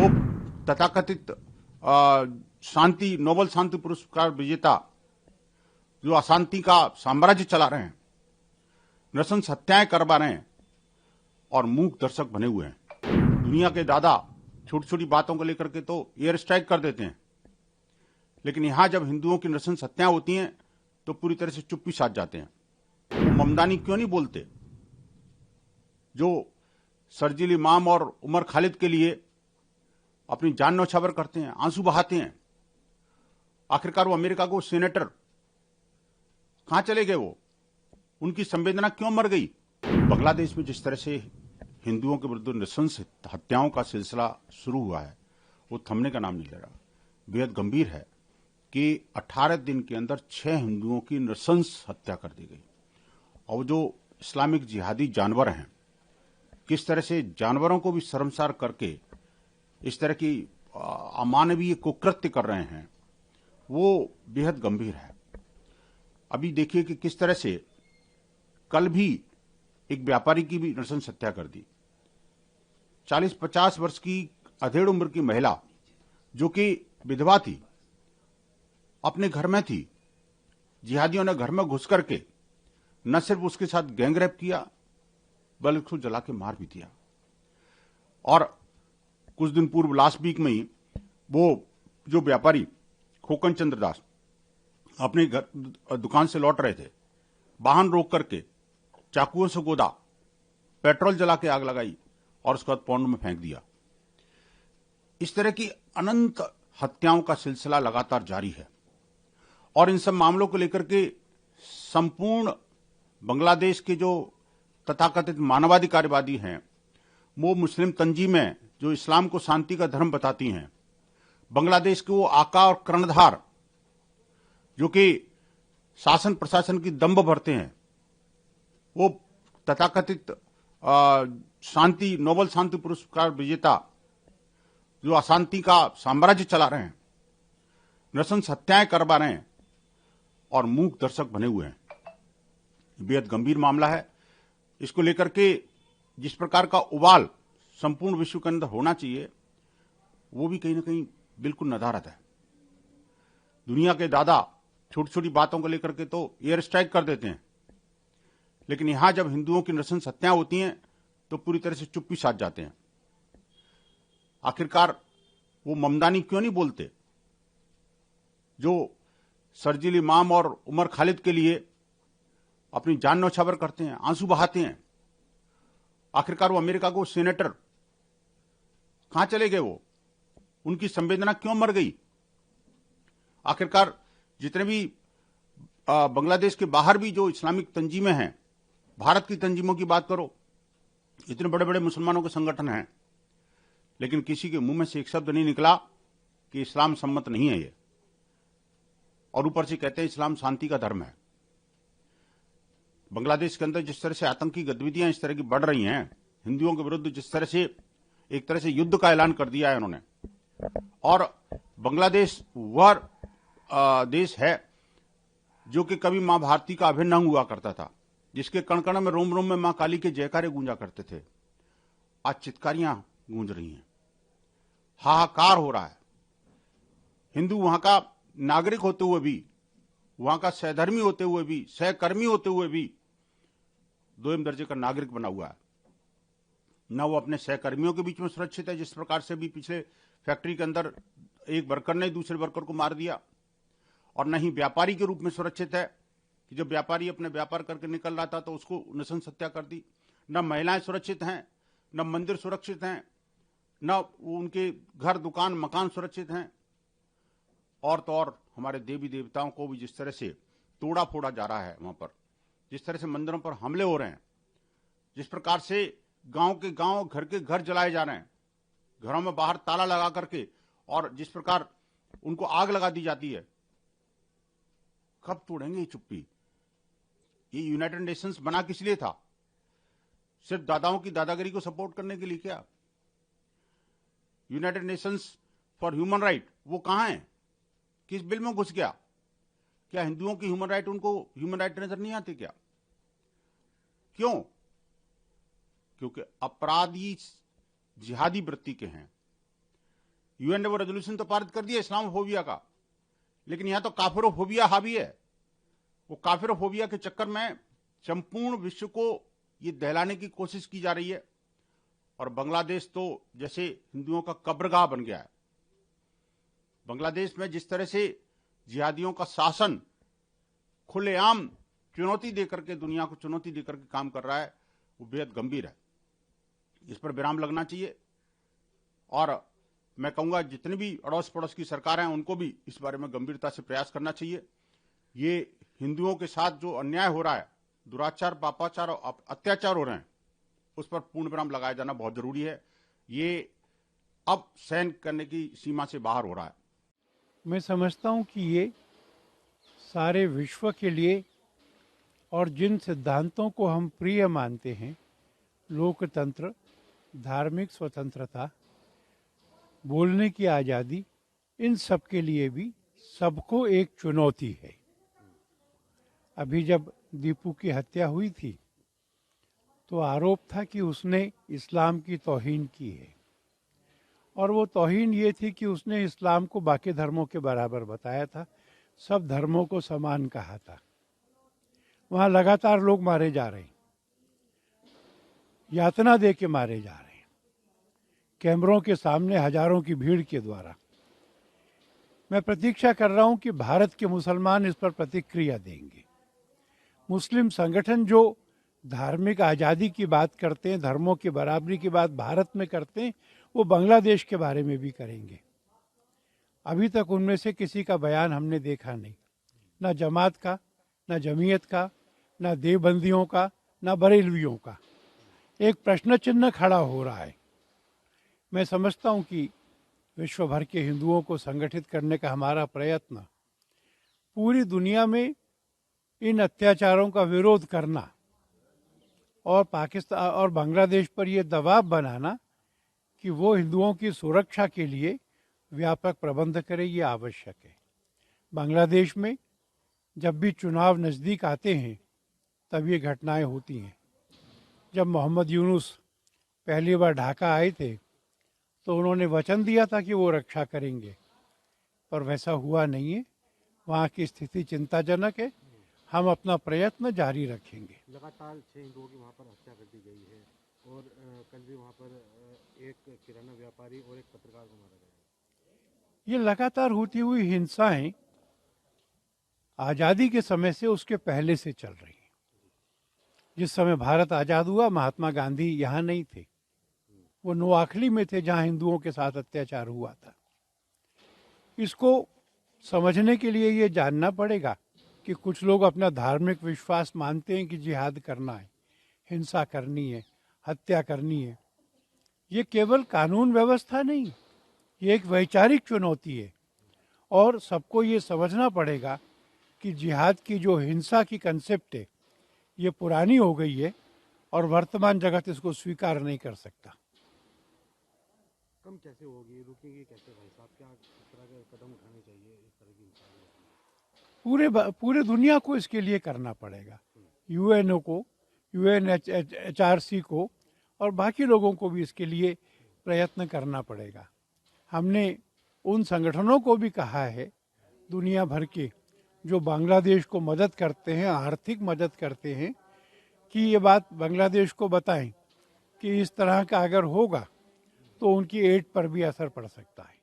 वो तथाकथित शांति नोबेल शांति पुरस्कार विजेता जो अशांति का साम्राज्य चला रहे हैं, नृशंस हत्याएं करवा रहे हैं और मूक दर्शक बने हुए हैं। दुनिया के दादा छोटी छोटी बातों को लेकर के तो एयर स्ट्राइक कर देते हैं, लेकिन यहां जब हिंदुओं की नृशंस हत्याएं होती हैं तो पूरी तरह से चुप्पी साध जाते हैं। वो ममदानी क्यों नहीं बोलते जो शर्जील इमाम और उमर खालिद के लिए अपनी जान न्यौछावर करते हैं, आंसू बहाते हैं। आखिरकार वो अमेरिका को सेनेटर कहां चले गए? वो उनकी संवेदना क्यों मर गई? बांग्लादेश में जिस तरह से हिंदुओं के विरुद्ध नृशंस हत्याओं का सिलसिला शुरू हुआ है वो थमने का नाम नहीं ले रहा। बेहद गंभीर है कि 18 दिन के अंदर 6 हिंदुओं की नृशंस हत्या कर दी गई। और जो इस्लामिक जिहादी जानवर हैं, किस तरह से जानवरों को भी शर्मसार करके इस तरह की अमानवीय कुकृत्य कर रहे हैं, वो बेहद गंभीर है। अभी देखिए कि किस तरह से कल भी एक व्यापारी की भी नृशंस हत्या कर दी। 40-50 वर्ष की अधेड़ उम्र की महिला जो कि विधवा थी, अपने घर में थी, जिहादियों ने घर में घुस करके न सिर्फ उसके साथ गैंगरेप किया बल्कि उसको जला के मार भी दिया। और कुछ दिन पूर्व लास्ट वीक में ही वो जो व्यापारी खोकन चंद्र दास अपने घर दुकान से लौट रहे थे, वाहन रोक करके चाकुओं से गोदा, पेट्रोल जला के आग लगाई और उसके बाद पौंड में फेंक दिया। इस तरह की अनंत हत्याओं का सिलसिला लगातार जारी है। और इन सब मामलों को लेकर के संपूर्ण बांग्लादेश के जो तथाकथित मानवाधिकारवादी हैं, वो मुस्लिम तंजीमें जो इस्लाम को शांति का धर्म बताती हैं, बांग्लादेश के वो आका और कर्णधार जो कि शासन प्रशासन की दंभ भरते हैं, वो तथाकथित शांति नोबेल शांति पुरस्कार विजेता जो अशांति का साम्राज्य चला रहे हैं, नृशंस हत्याएं करवा रहे हैं और मूक दर्शक बने हुए हैं। बेहद गंभीर मामला है। इसको लेकर के जिस प्रकार का उबाल संपूर्ण विश्व के अंदर होना चाहिए, वो भी कहीं ना कहीं बिल्कुल नदारद है। दुनिया के दादा छोटी छोटी बातों को लेकर के तो एयर स्ट्राइक कर देते हैं, लेकिन यहां जब हिंदुओं की नृशंस हत्याएं होती हैं तो पूरी तरह से चुप्पी साध जाते हैं। आखिरकार वो ममदानी क्यों नहीं बोलते जो शर्जील इमाम और उमर खालिद के लिए अपनी जान न्यौछावर करते हैं, आंसू बहाते हैं। आखिरकार वो अमेरिका को सेनेटर कहां चले गए? वो उनकी संवेदना क्यों मर गई? आखिरकार जितने भी बांग्लादेश के बाहर भी जो इस्लामिक तंजीमें हैं, भारत की तंजीमों की बात करो, इतने बड़े बड़े मुसलमानों के संगठन हैं, लेकिन किसी के मुंह में से एक शब्द नहीं निकला कि इस्लाम सम्मत नहीं है ये। और ऊपर से कहते हैं इस्लाम शांति का धर्म है। बांग्लादेश के अंदर जिस तरह से आतंकी गतिविधियां इस तरह की बढ़ रही हैं, हिंदुओं के विरुद्ध जिस तरह से एक तरह से युद्ध का ऐलान कर दिया है उन्होंने, और बांग्लादेश वह देश है जो कि कभी मां भारती का अभिन्न अंग हुआ करता था, जिसके कण कण में रोम रोम में मां काली के जयकारे गूंजा करते थे। आज चित्कारियां गूंज रही हैं, हाहाकार हो रहा है। हिंदू वहां का नागरिक होते हुए भी, वहां का सहधर्मी होते हुए भी, सहकर्मी होते हुए भी दोयम दर्जे का नागरिक बना हुआ है। न वो अपने सहकर्मियों के बीच में सुरक्षित है, जिस प्रकार से भी पिछले फैक्ट्री के अंदर एक वर्कर ने दूसरे वर्कर को मार दिया, और न ही व्यापारी के रूप में सुरक्षित है कि जब व्यापारी अपने व्यापार करके निकल रहा था तो उसको नृशंस हत्या कर दी। न महिलाएं सुरक्षित हैं, न मंदिर सुरक्षित हैं, न उनके घर दुकान मकान सुरक्षित हैं, और तो और हमारे देवी देवताओं को भी जिस तरह से तोड़ा फोड़ा जा रहा है, वहां पर जिस तरह से मंदिरों पर हमले हो रहे हैं, जिस प्रकार से गांव के गांव घर के घर जलाए जा रहे हैं, घरों में बाहर ताला लगा करके, और जिस प्रकार उनको आग लगा दी जाती है, कब तोड़ेंगे ये चुप्पी? ये यूनाइटेड नेशंस बना किस लिए था? सिर्फ दादाओं की दादागिरी को सपोर्ट करने के लिए क्या? United Nations for human right वो कहां है? किस बिल में घुस गया? क्या हिंदुओं की ह्यूमन राइट उनको ह्यूमन राइट नजर नहीं आते क्या? क्यों? क्योंकि अपराधी जिहादी वृत्ति के हैं, यूएन ने वो रेजोल्यूशन तो पारित कर दिया इस्लामोफोबिया का, लेकिन यहां तो काफिरोफोबिया हावी है। वो काफिरोफोबिया के चक्कर में संपूर्ण विश्व को ये दहलाने की कोशिश की जा रही है। और बांग्लादेश तो जैसे हिंदुओं का कब्रगाह बन गया है। बांग्लादेश में जिस तरह से जिहादियों का शासन खुलेआम चुनौती देकर के, दुनिया को चुनौती देकर के काम कर रहा है, वो बेहद गंभीर है। इस पर विराम लगना चाहिए। और मैं कहूंगा जितनी भी अड़ोस पड़ोस की सरकार हैं उनको भी इस बारे में गंभीरता से प्रयास करना चाहिए। ये हिंदुओं के साथ जो अन्याय हो रहा है, दुराचार, पापाचार और अत्याचार हो रहे हैं, उस पर पूर्ण विराम लगाया जाना बहुत जरूरी है। ये अब सहन करने की सीमा से बाहर हो रहा है। मैं समझता हूँ कि ये सारे विश्व के लिए और जिन सिद्धांतों को हम प्रिय मानते हैं, लोकतंत्र, धार्मिक स्वतंत्रता, बोलने की आज़ादी, इन सब के लिए भी सबको एक चुनौती है। अभी जब दीपू की हत्या हुई थी तो आरोप था कि उसने इस्लाम की तौहीन की है, और वो तौहीन ये थी कि उसने इस्लाम को बाकी धर्मों के बराबर बताया था, सब धर्मों को समान कहा था। वहाँ लगातार लोग मारे जा रहे हैं, यातना दे के मारे जा रहे हैं, कैमरों के सामने हजारों की भीड़ के द्वारा। मैं प्रतीक्षा कर रहा हूँ कि भारत के मुसलमान इस पर प्रतिक्रिया देंगे। मुस्लिम संगठन जो धार्मिक आज़ादी की बात करते हैं, धर्मों की बराबरी की बात भारत में करते हैं, वो बांग्लादेश के बारे में भी करेंगे। अभी तक उनमें से किसी का बयान हमने देखा नहीं, ना जमात का, ना जमीयत का, ना देवबंदियों का, ना बरेलवियों का। एक प्रश्न चिन्ह खड़ा हो रहा है। मैं समझता हूँ कि विश्व भर के हिंदुओं को संगठित करने का हमारा प्रयत्न, पूरी दुनिया में इन अत्याचारों का विरोध करना और पाकिस्तान और बांग्लादेश पर यह दबाव बनाना कि वो हिंदुओं की सुरक्षा के लिए व्यापक प्रबंध करे, ये आवश्यक है। बांग्लादेश में जब भी चुनाव नज़दीक आते हैं तब ये घटनाएं होती हैं। जब मोहम्मद यूनुस पहली बार ढाका आए थे तो उन्होंने वचन दिया था कि वो रक्षा करेंगे, पर वैसा हुआ नहीं है। वहाँ की स्थिति चिंताजनक है। हम अपना प्रयत्न जारी रखेंगे। लगातार 6 हिंदुओं की वहाँ पर हत्या कर दी गई है, और कल भी वहाँ पर एक किराना व्यापारी और एक पत्रकार को मारा गया। ये लगातार होती हुई हिंसाएं आज़ादी के समय से, उसके पहले से चल रही हैं। जिस समय भारत आज़ाद हुआ, महात्मा गांधी यहाँ नहीं थे, वो नोआखली में थे जहाँ हिंदुओं के साथ अत्याचार हुआ था। इसको समझने के लिए ये जानना पड़ेगा कि कुछ लोग अपना धार्मिक विश्वास मानते हैं कि जिहाद करना है, हिंसा करनी है, हत्या करनी है। ये केवल कानून व्यवस्था नहीं, ये एक वैचारिक चुनौती है। और सबको ये समझना पड़ेगा कि जिहाद की जो हिंसा की कंसेप्ट है, ये पुरानी हो गई है और वर्तमान जगत इसको स्वीकार नहीं कर सकता। कम कैसे होगी, रुकेगी कैसे भाई साहब? क्या इस तरह के कदम उठाने चाहिए इस तरह की हिंसा? पूरे दुनिया को इसके लिए करना पड़ेगा। यूएनओ को, यूएनएचआरसी को और बाकी लोगों को भी इसके लिए प्रयत्न करना पड़ेगा। हमने उन संगठनों को भी कहा है दुनिया भर के जो बांग्लादेश को मदद करते हैं, आर्थिक मदद करते हैं, कि ये बात बांग्लादेश को बताएं कि इस तरह का अगर होगा तो उनकी एड पर भी असर पड़ सकता है।